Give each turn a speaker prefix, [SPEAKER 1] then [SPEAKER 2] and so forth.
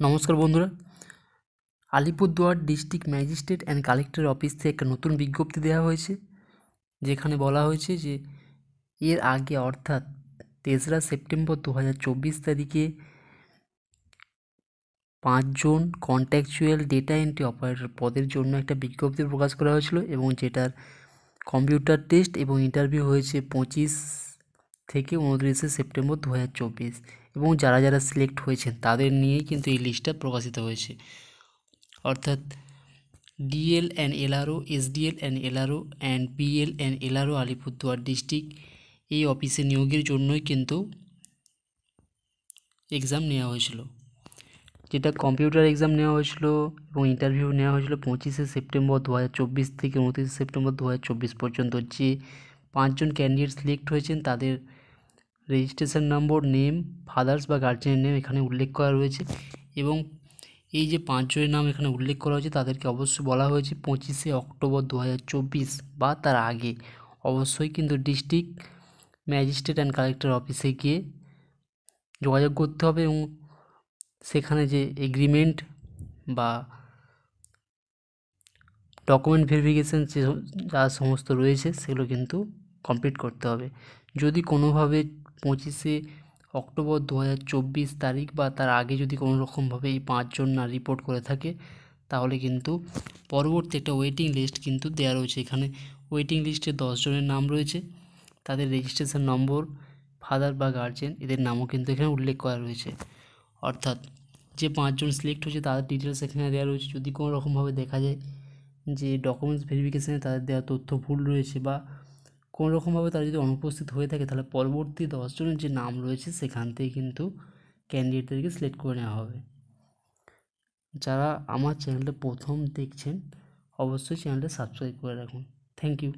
[SPEAKER 1] নমস্কার বন্ধুরা, Alipurduar district magistrate and collector office থেকে একটা নতুন বিজ্ঞপ্তি দেওয়া হয়েছে, যেখানে বলা হয়েছে যে এর আগে অর্থাৎ 3রা সেপ্টেম্বর 2024 তারিখে 5 জন কন্ট্যাকচুয়াল ডেটা এন্ট্রি অপারেটর পদের জন্য একটা বিজ্ঞপ্তি প্রকাশ করা হয়েছিল এবং যেটার কম্পিউটার টেস্ট এবং ইন্টারভিউ হয়েছে 25 থেকে 29 সেপ্টেম্বর 2024 এবং যারা যারা সিলেক্ট হয়েছেন তাদের নিয়েই কিন্তু এই লিস্টটা প্রকাশিত হয়েছে। অর্থাৎ DL and LRO, SDL and LRO and BL and LRO Alipurduar district এই অফিসে নিয়োগের জন্যই কিন্তু এক্সাম নেওয়া হয়েছিল, যেটা কম্পিউটার এক্সাম নেওয়া হয়েছিল এবং ইন্টারভিউ নেওয়া হয়েছিল 25 সেপ্টেম্বর 2024 থেকে 29 সেপ্টেম্বর 2024 পর্যন্ত। যে 5 জন ক্যান্ডিডেট সিলেক্ট হয়েছেন তাদের রেজিস্ট্রেশন নম্বর, নেম, ফাদার্স বা গার্জিয়ানের নেম এখানে উল্লেখ করা রয়েছে এবং এই যে 5 জনের নাম এখানে উল্লেখ করা হয়েছে তাদেরকে অবশ্যই বলা হয়েছে 25 অক্টোবর 2024 বা তার আগে অবশ্যই কিন্তু ডিস্ট্রিক্ট ম্যাজিস্ট্রেট অ্যান্ড কালেক্টর অফিসে গিয়ে যোগাযোগ করতে হবে এবং সেখানে যে এগ্রিমেন্ট বা ডকুমেন্ট ভেরিফিকেশান যা সমস্ত রয়েছে সেগুলো কিন্তু কমপ্লিট করতে হবে। যদি কোনোভাবে 25 অক্টোবর 2024 তারিখ বা তার আগে যদি কোনো রকমভাবে এই 5 জন না রিপোর্ট করে থাকে তাহলে কিন্তু পরবর্তী একটা ওয়েটিং লিস্ট কিন্তু দেওয়া রয়েছে। এখানে ওয়েটিং লিস্টে 10 জনের নাম রয়েছে, তাদের রেজিস্ট্রেশন নম্বর, ফাদার বা গার্জেন এদের নামও কিন্তু এখানে উল্লেখ করা রয়েছে। অর্থাৎ যে 5 জন সিলেক্ট হয়েছে তাদের ডিটেলস এখানে দেওয়া রয়েছে। যদি কোনো রকমভাবে দেখা যায় যে ডকুমেন্টস ভেরিফিকেশানে তাদের দেওয়া তথ্য ভুল রয়েছে বা কোনো রকমভাবে তারা যদি অনুপস্থিত হয়ে থাকে তাহলে পরবর্তী 10 জনের যে নাম রয়েছে সেখান থেকে কিন্তু ক্যান্ডিডেটদেরকে সিলেক্ট করে নেওয়া হবে। যারা আমার চ্যানেলটা প্রথম দেখছেন অবশ্যই চ্যানেলটা সাবস্ক্রাইব করে রাখুন। Thank you.